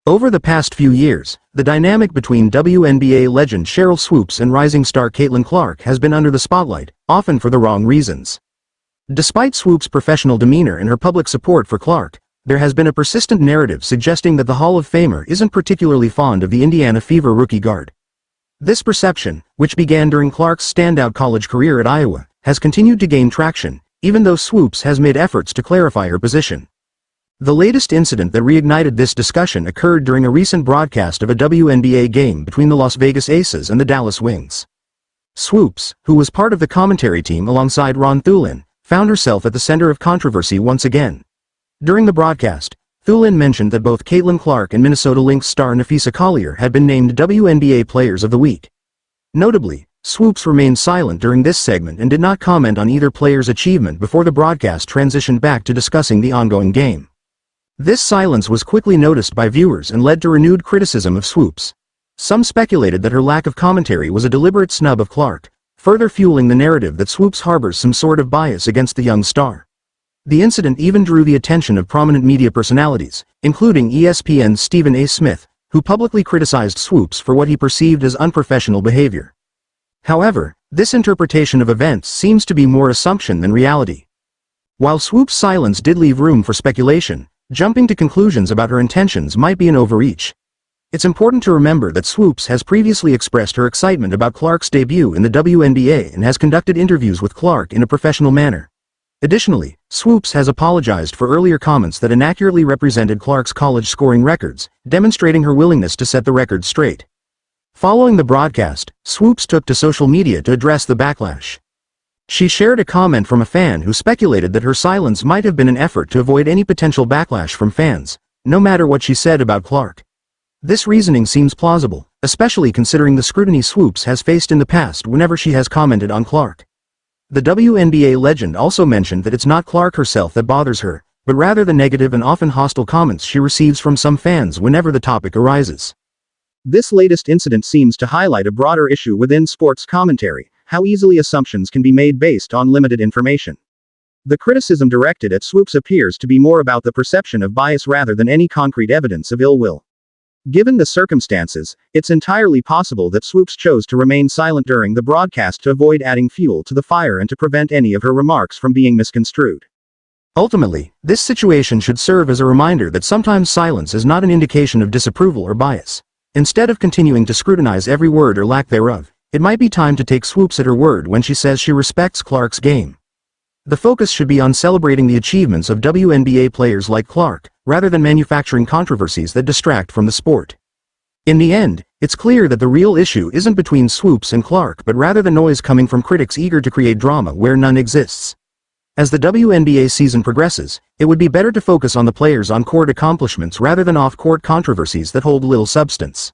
Over the past few years, the dynamic between WNBA legend Sheryl Swoopes and rising star Caitlin Clark has been under the spotlight, often for the wrong reasons. Despite Swoopes' professional demeanor and her public support for Clark, there has been a persistent narrative suggesting that the Hall of Famer isn't particularly fond of the Indiana Fever rookie guard. This perception, which began during Clark's standout college career at Iowa, has continued to gain traction, even though Swoopes has made efforts to clarify her position. The latest incident that reignited this discussion occurred during a recent broadcast of a WNBA game between the Las Vegas Aces and the Dallas Wings. Swoopes, who was part of the commentary team alongside Ron Thulin, found herself at the center of controversy once again. During the broadcast, Thulin mentioned that both Caitlin Clark and Minnesota Lynx star Napheesa Collier had been named WNBA Players of the Week. Notably, Swoopes remained silent during this segment and did not comment on either player's achievement before the broadcast transitioned back to discussing the ongoing game. This silence was quickly noticed by viewers and led to renewed criticism of Swoopes. Some speculated that her lack of commentary was a deliberate snub of Clark, further fueling the narrative that Swoopes harbors some sort of bias against the young star. The incident even drew the attention of prominent media personalities, including ESPN's Stephen A. Smith, who publicly criticized Swoopes for what he perceived as unprofessional behavior. However, this interpretation of events seems to be more assumption than reality. While Swoopes' silence did leave room for speculation, jumping to conclusions about her intentions might be an overreach. It's important to remember that Swoopes has previously expressed her excitement about Clark's debut in the WNBA and has conducted interviews with Clark in a professional manner. Additionally, Swoopes has apologized for earlier comments that inaccurately represented Clark's college scoring records, demonstrating her willingness to set the record straight. Following the broadcast, Swoopes took to social media to address the backlash. She shared a comment from a fan who speculated that her silence might have been an effort to avoid any potential backlash from fans, no matter what she said about Clark. This reasoning seems plausible, especially considering the scrutiny Swoopes has faced in the past whenever she has commented on Clark. The WNBA legend also mentioned that it's not Clark herself that bothers her, but rather the negative and often hostile comments she receives from some fans whenever the topic arises. This latest incident seems to highlight a broader issue within sports commentary: how easily assumptions can be made based on limited information. The criticism directed at Swoopes appears to be more about the perception of bias rather than any concrete evidence of ill will. Given the circumstances, it's entirely possible that Swoopes chose to remain silent during the broadcast to avoid adding fuel to the fire and to prevent any of her remarks from being misconstrued. Ultimately, this situation should serve as a reminder that sometimes silence is not an indication of disapproval or bias. Instead of continuing to scrutinize every word or lack thereof, it might be time to take Swoopes at her word when she says she respects Clark's game. The focus should be on celebrating the achievements of WNBA players like Clark, rather than manufacturing controversies that distract from the sport. In the end, it's clear that the real issue isn't between Swoopes and Clark but rather the noise coming from critics eager to create drama where none exists. As the WNBA season progresses, it would be better to focus on the players' on-court accomplishments rather than off-court controversies that hold little substance.